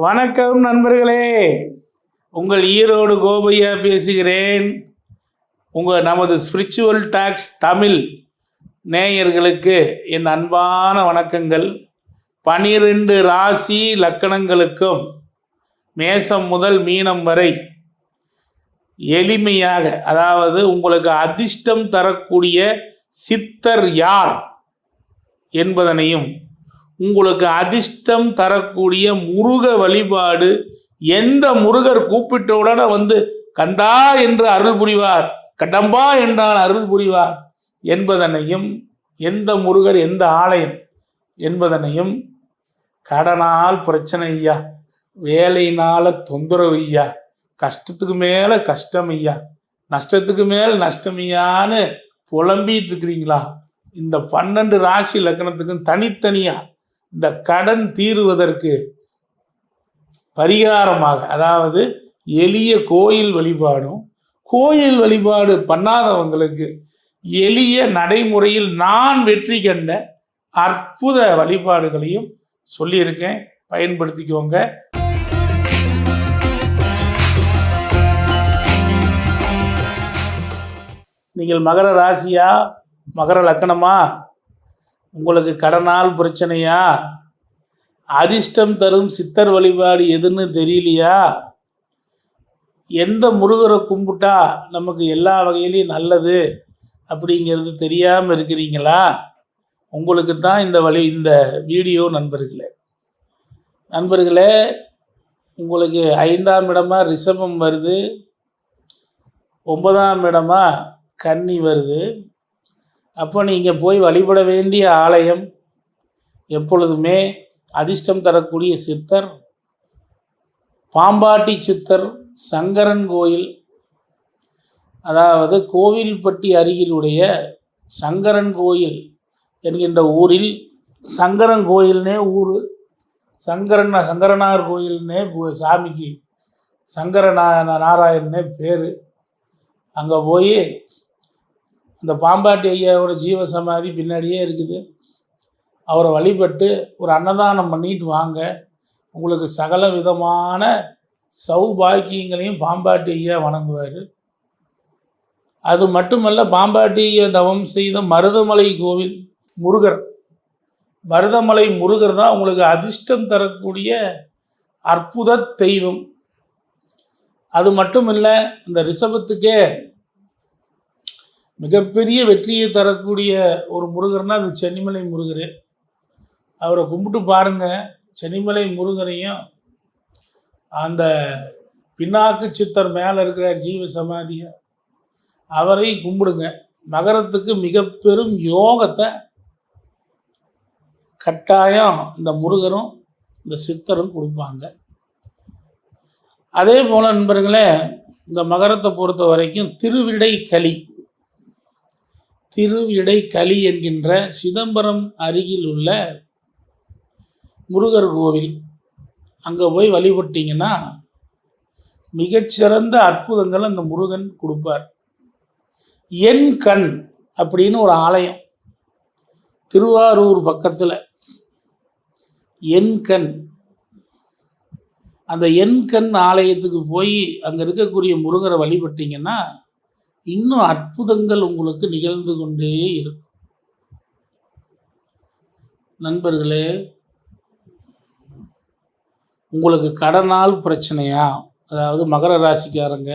வணக்கம் நண்பர்களே, உங்கள் ஈரோடு கோபையா பேசுகிறேன். நமது ஸ்பிரிச்சுவல் டாக்ஸ் தமிழ் நேயர்களுக்கு என் அன்பான வணக்கங்கள். 12 ராசி லக்கணங்களுக்கும் மேசம் முதல் மீனம் வரை எளிமையாக, அதாவது உங்களுக்கு அதிர்ஷ்டம் தரக்கூடிய சித்தர் யார் என்பதனையும், உங்களுக்கு அதிர்ஷ்டம் தரக்கூடிய முருக வழிபாடு எந்த முருகர் கூப்பிட்டவுடன் கந்தா என்று அருள் புரிவார், கடம்பா என்றால் அருள் புரிவார் என்பதனையும், எந்த முருகர் எந்த ஆலயம் என்பதனையும், கடனால் பிரச்சனை ஐயா, வேலையினால தொந்தரவு ஐயா, கஷ்டத்துக்கு மேல கஷ்டம் ஐயா, நஷ்டத்துக்கு மேல நஷ்டம் ஐயான்னு புலம்பிட்டு இருக்கிறீங்களா? இந்த 12 ராசி லக்கணத்துக்கும் தனித்தனியா இந்த கடன் தீருவதற்கு பரிகாரமாக, அதாவது எளிய கோயில் வழிபாடும், கோயில் வழிபாடு பண்ணாதவங்களுக்கு எளிய நடைமுறையில் நான் வெற்றி கண்ட அற்புத வழிபாடுகளையும் சொல்லியிருக்கேன். பயன்படுத்திக்கோங்க. நீங்கள் மகர ராசியா, மகர லக்கணமா, உங்களுக்கு கடனால் பிரச்சனையா, அதிர்ஷ்டம் தரும் சித்தர் வழிபாடு எதுன்னு தெரியலையா, எந்த முருகரை கும்பிட்டா நமக்கு எல்லா வகையிலையும் நல்லது அப்படிங்கிறது தெரியாமல் இருக்கிறீங்களா? உங்களுக்கு தான் இந்த வீடியோ நண்பர்களே, உங்களுக்கு 5ஆம் இடமா ரிஷபம் வருது, 9ஆம் இடமா கன்னி வருது. அப்போ நீங்கள் போய் வழிபட வேண்டிய ஆலயம் எப்பொழுதுமே அதிர்ஷ்டம் தரக்கூடிய சித்தர் பாம்பாட்டி சித்தர் சங்கரன் கோயில், அதாவது கோவில்பட்டி அருகிலுடைய சங்கரன் கோயில் என்கின்ற ஊரில், சங்கரன் கோயில்னே ஊர், சங்கரனார் கோயில்னே சாமிக்கு நாராயணனே பேர். அங்கே போய் அந்த பாம்பாட்டி ஐயாவோட ஜீவ சமாதி பின்னாடியே இருக்குது. அவரை வழிபட்டு ஒரு அன்னதானம் பண்ணிட்டு வாங்க. உங்களுக்கு சகல விதமான சௌபாக்கியங்களையும் பாம்பாட்டி ஐயா வணங்குவார். அது மட்டுமல்ல, பாம்பாட்டி ஐயா தவம் செய்த மருதமலை கோவில் மருதமலை முருகர் தான் உங்களுக்கு அதிர்ஷ்டம் தரக்கூடிய அற்புத தெய்வம். அது மட்டும் இல்லை, இந்த ரிஷபத்துக்கே மிகப்பெரிய வெற்றியை தரக்கூடிய ஒரு முருகர்னால் அது சென்னிமலை முருகர். அவரை கும்பிட்டு பாருங்கள். சென்னிமலை முருகரையும் அந்த பின்னாக்கு சித்தர் மேலே இருக்கிற ஜீவ சமாதியை அவரையும் கும்பிடுங்க. மகரத்துக்கு மிக பெரும் யோகத்தை கட்டாயம் இந்த முருகரும் இந்த சித்தரும் கொடுப்பாங்க. அதே போல் நண்பர்களே, இந்த மகரத்தை பொறுத்த வரைக்கும் திருவிடைக்களி என்கின்ற சிதம்பரம் அருகில் உள்ள முருகர் கோவில், அங்கே போய் வழிபட்டிங்கன்னா மிகச்சிறந்த அற்புதங்களை அந்த முருகன் கொடுப்பார். என் கண் அப்படின்னு ஒரு ஆலயம் திருவாரூர் பக்கத்தில், என் கண், அந்த என் கண் ஆலயத்துக்கு போய் அங்கே இருக்கக்கூடிய முருகரை வழிபட்டிங்கன்னா இன்னும் அற்புதங்கள் உங்களுக்கு நிகழ்ந்து கொண்டே இருக்கும். நண்பர்களே, உங்களுக்கு கடனால் பிரச்சனையா, அதாவது மகர ராசிக்காரங்க,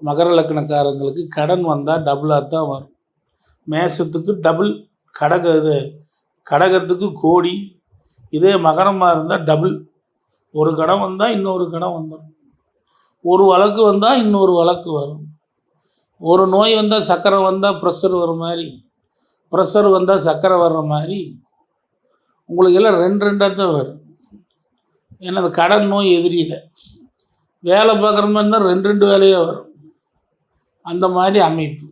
மகர லக்கணக்காரங்களுக்கு கடன் வந்தால் டபுளாக தான் வரும். மேசத்துக்கு டபுள், கடகத்துக்கு கோடி. இதே மகரமாக இருந்தால் டபுள். ஒரு கடன் வந்தால் இன்னொரு கடன் வந்துடும். ஒரு வழக்கு வந்தால் இன்னொரு வழக்கு வரும். ஒரு நோய் வந்தால் சர்க்கரை வந்தால் ப்ரெஷர் வர மாதிரி, ப்ரெஷர் வந்தால் சர்க்கரை வர்ற மாதிரி உங்களுக்கு எல்லாம் ரெண்டாக தான் வரும். ஏன்னா அந்த கடன் நோய் எதிரியில் வேலை பார்க்குற மாதிரி இருந்தால் ரெண்டு வேலையாக வரும். அந்த மாதிரி அமைப்பு.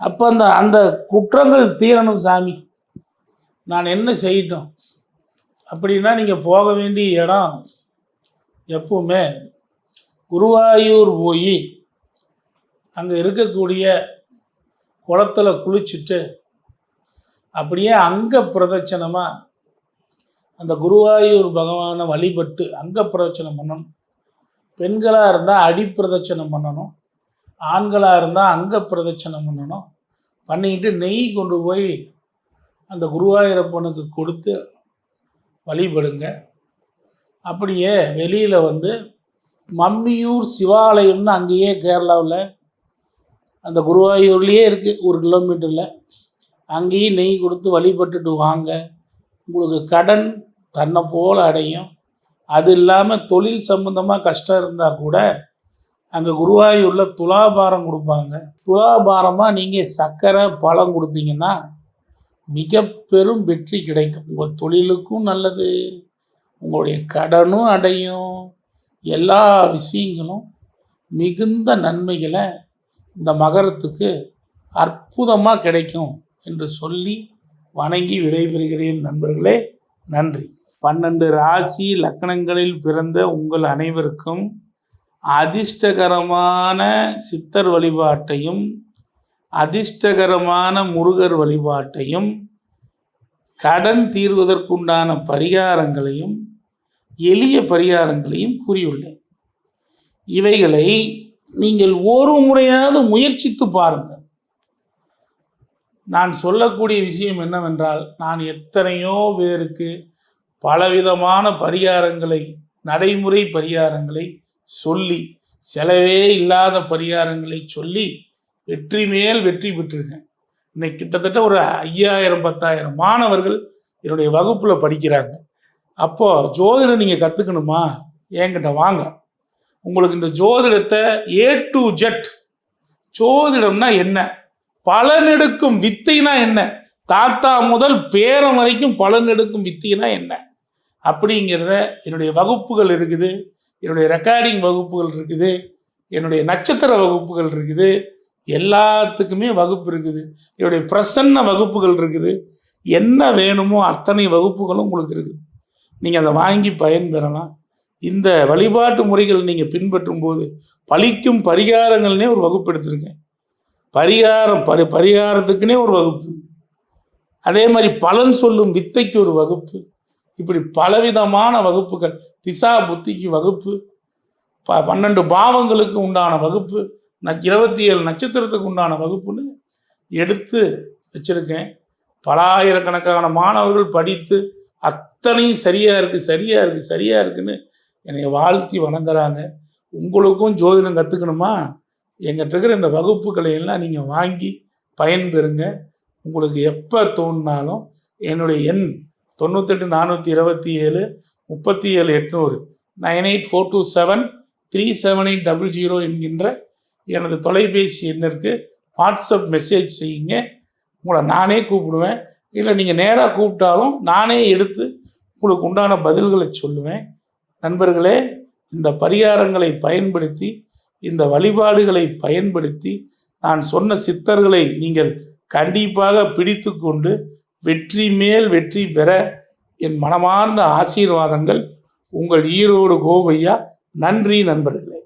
அப்போ அந்த குற்றங்கள் தீரணும். சாமி, நான் என்ன செய்யட்டும் அப்படின்னா, நீங்கள் போக வேண்டிய இடம் எப்பவுமே குருவாயூர் போய் அங்கே இருக்கக்கூடிய குளத்தில் குளிச்சுட்டு அப்படியே அங்கே பிரதட்சணமாக அந்த குருவாயூர் பகவானை வழிபட்டு அங்க பிரதட்சணம் பண்ணணும். பெண்களாக இருந்தால் அடி பிரதட்சணம் பண்ணணும், ஆண்களாக இருந்தால் அங்க பிரதட்சணம் பண்ணணும். பண்ணிக்கிட்டு நெய் கொண்டு போய் அந்த குருவாயூரப்பனுக்கு கொடுத்து வழிபடுங்க. அப்படியே வெளியில் மம்மியூர் சிவாலயம்னு அங்கேயே கேரளாவில் அந்த குருவாயூர்லேயே இருக்குது, 1 கிலோமீட்டரில். அங்கேயும் நெய் கொடுத்து வழிபட்டுட்டு வாங்க. உங்களுக்கு கடன் தன்னை போல் அடையும். அது இல்லாமல் தொழில் சம்பந்தமாக கஷ்டம் இருந்தால் கூட அங்கே குருவாயூரில் துலாபாரம் கொடுப்பாங்க. துலாபாரமாக நீங்கள் சர்க்கரை பழம் கொடுத்தீங்கன்னா மிக பெரும் வெற்றி கிடைக்கும். உங்கள் தொழிலுக்கும் நல்லது, உங்களுடைய கடனும் அடையும். எல்லா விஷயங்களும் மிகுந்த நன்மைகளை இந்த மகரத்துக்கு அற்புதமாக கிடைக்கும் என்று சொல்லி வணங்கி விடைபெறுகிறேன் நண்பர்களே. நன்றி. 12 ராசி லக்னங்களில் பிறந்த உங்கள் அனைவருக்கும் அதிர்ஷ்டகரமான சித்தர் வழிபாட்டையும் அதிர்ஷ்டகரமான முருகர் வழிபாட்டையும் கடன் தீர்வதற்குண்டான பரிகாரங்களையும் எளிய பரிகாரங்களையும் கூறியுள்ளேன். இவைகளை நீங்கள் ஒரு முறையாவது முயற்சித்து பாருங்கள். நான் சொல்லக்கூடிய விஷயம் என்னவென்றால், நான் எத்தனையோ பேருக்கு பலவிதமான பரிகாரங்களை, நடைமுறை பரிகாரங்களை சொல்லி, செலவே இல்லாத பரிகாரங்களை சொல்லி வெற்றி மேல் வெற்றி பெற்றிருக்கேன். இன்னைக்கு கிட்டத்தட்ட ஒரு 5000-10,000 மாணவர்கள் என்னுடைய வகுப்பில் படிக்கிறாங்க. அப்போது ஜோதிடம் நீங்கள் கற்றுக்கணுமா, என்கிட்ட வாங்க. உங்களுக்கு இந்த ஜோதிடத்தை A to Z, ஜோதிடம்னா என்ன, பலனெடுக்கும் வித்தைனா என்ன, தாத்தா முதல் பேரம் வரைக்கும் பலனெடுக்கும் வித்தைனா என்ன அப்படிங்கிறத என்னுடைய வகுப்புகள் இருக்குது, என்னுடைய ரெக்கார்டிங் வகுப்புகள் இருக்குது, என்னுடைய நட்சத்திர வகுப்புகள் இருக்குது, எல்லாத்துக்குமே வகுப்பு இருக்குது, என்னுடைய பிரசன்ன வகுப்புகள் இருக்குது. என்ன வேணுமோ அத்தனை வகுப்புகளும் உங்களுக்கு இருக்குது. நீங்கள் அதை வாங்கி பயன்பெறலாம். இந்த வழிபாட்டு முறைகள் நீங்கள் பின்பற்றும் போது பலிக்கும் பரிகாரங்கள்னே ஒரு வகுப்பு எடுத்திருக்கேன். பரிகாரத்துக்குன்னே ஒரு வகுப்பு, அதே மாதிரி பலன் சொல்லும் வித்தைக்கு ஒரு வகுப்பு, இப்படி பலவிதமான வகுப்புகள், திசா புத்திக்கு வகுப்பு, 12 பாவங்களுக்கு உண்டான வகுப்பு, 27 நட்சத்திரத்துக்கு உண்டான வகுப்புன்னு எடுத்து வச்சுருக்கேன். பல ஆயிரக்கணக்கான மாணவர்கள் படித்து அத்தனையும் சரியாக இருக்குன்னு என்னை வாழ்த்தி வணங்குறாங்க. உங்களுக்கும் ஜோதிடம் கற்றுக்கணுமா, எங்கிட்ட இருக்கிற இந்த வகுப்புகளை எல்லாம் நீங்கள் வாங்கி பயன்பெறுங்க. உங்களுக்கு எப்போ தோணினாலும் என்னுடைய எண் 98 427 37 800 98427 37800 என்கின்ற எனது தொலைபேசி எண்ணிற்கு வாட்ஸ்அப் மெசேஜ் செய்யுங்க. உங்களை நானே கூப்பிடுவேன். இல்லை நீங்கள் நேராக கூப்பிட்டாலும் நானே எடுத்து உங்களுக்கு உண்டான பதில்களை சொல்லுவேன். நண்பர்களே, இந்த பரிகாரங்களை பயன்படுத்தி, இந்த வழிபாடுகளை பயன்படுத்தி நான் சொன்ன சித்தர்களை நீங்கள் கண்டிப்பாக பிடித்து கொண்டு வெற்றி மேல் வெற்றி பெற என் மனமார்ந்த ஆசீர்வாதங்கள். உங்கள் ஈரோடு கோபையா. நன்றி நண்பர்களே.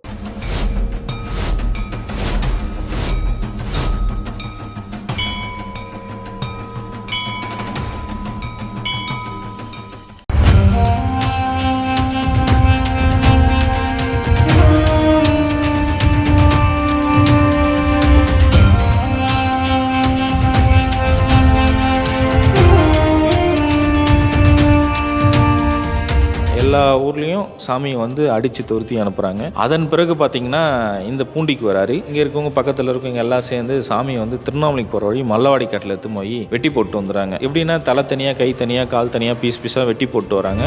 எல்லா ஊர்லேயும் சாமியை அடித்து துரத்தி அனுப்புகிறாங்க. அதன் பிறகு பார்த்திங்கன்னா இந்த பூண்டிக்கு வராரு. இங்கே இருக்கவங்க பக்கத்தில் இருக்கவங்க எல்லாம் சேர்ந்து சாமியை திருவண்ணாமலைக்கு போகிற வழி மல்லவாடி காட்டில் எடுத்து போய் வெட்டி போட்டு வந்துடுறாங்க. எப்படின்னா தலை தனியாக, கை தனியாக, கால் தனியாக, பீஸாக வெட்டி போட்டு வராங்க.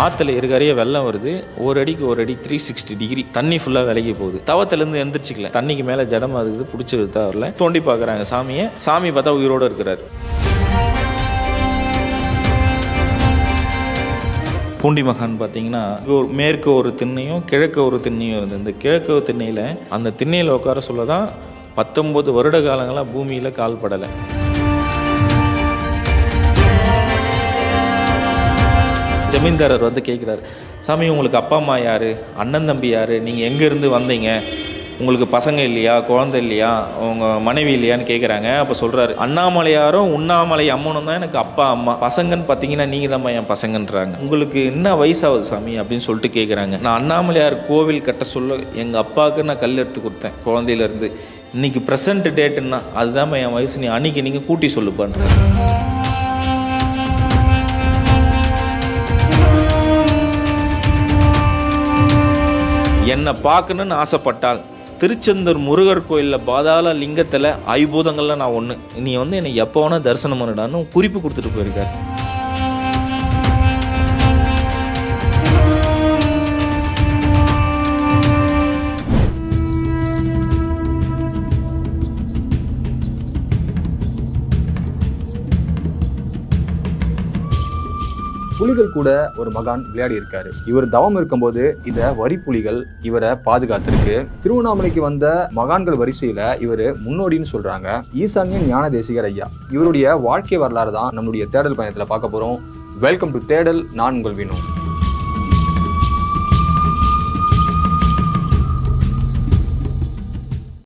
ஆற்றுல இருக்காரையே வெள்ளம் வருது. ஒரு அடிக்கு ஒரு அடி 360 டிகிரி தண்ணி ஃபுல்லாக விலகி போகுது. தவத்திலேருந்து எந்திரிச்சிக்கல, தண்ணிக்கு மேலே ஜடம் அதுக்கு பிடிச்சிருது. அவரில் தோண்டி பார்க்குறாங்க சாமியை. சாமி பார்த்தா உயிரோடு இருக்கிறார். பூண்டி மகான் பார்த்தீங்கன்னா மேற்கு ஒரு திண்ணையும் கிழக்கு ஒரு திண்ணையும் இருந்தது. இந்த கிழக்கு திண்ணையில் அந்த திண்ணையில் உட்கார சொல்ல தான் 19 வருட காலங்களாக பூமியில் கால் படலை. ஜமீன்தாரர் கேட்குறாரு, சாமி உங்களுக்கு அப்பா அம்மா யார், அண்ணன் தம்பி யார், நீங்கள் எங்கேருந்து வந்தீங்க உங்களுக்கு பசங்க இல்லையா, குழந்தை இல்லையா, உங்கள் மனைவி இல்லையான்னு கேட்குறாங்க. அப்போ சொல்கிறாரு, அண்ணாமலையாரும் உண்ணாமலை அம்மனும் தான் எனக்கு அப்பா அம்மா, பசங்கன்னு பார்த்தீங்கன்னா நீங்கள் தான் என் பசங்கன்றாங்க. உங்களுக்கு என்ன வயசாகுது சாமி அப்படின்னு சொல்லிட்டு கேட்குறாங்க. நான் அண்ணாமலையார் கோவில் கட்ட சொல்ல எங்கள் அப்பாவுக்கு நான் கல் எடுத்து கொடுத்தேன் குழந்தையிலேருந்து. இன்றைக்கி ப்ரெசன்ட் டேட்டுன்னா அதுதான் என் வயசு, நீ அன்றைக்கி நீங்கள் கூட்டி சொல்லு பண்ணுறேன். என்னை பார்க்கணுன்னு ஆசைப்பட்டால் திருச்செந்தூர் முருகர் கோயிலில் பாதாள லிங்கத்தில் ஐபூதங்களில் நான் ஒன்று, நீ வந்து என்னை எப்போ வேணால் தரிசனம் பண்ணிடான்னு குறிப்பு கொடுத்துட்டு போயிருக்காரு. புலிகள் கூட ஒரு மகான் விளையாடி இருக்காரு. இவர் தவம் இருக்கும்போது இந்த வரி புலிகள் இவரை பாதுகாத்திருக்கு. திருவண்ணாமலைக்கு வந்த மகான்கள் வரிசையில இவர் முன்னோடின்னு சொல்றாங்க. ஈசான்ய ஞான தேசிகர் ஐயா, இவருடைய வாழ்க்கை வரலாறு தான் நம்மளுடைய தேடல் பயணத்துல பார்க்க போறோம். வெல்கம் டு தேடல். நான் உங்கள் வினு.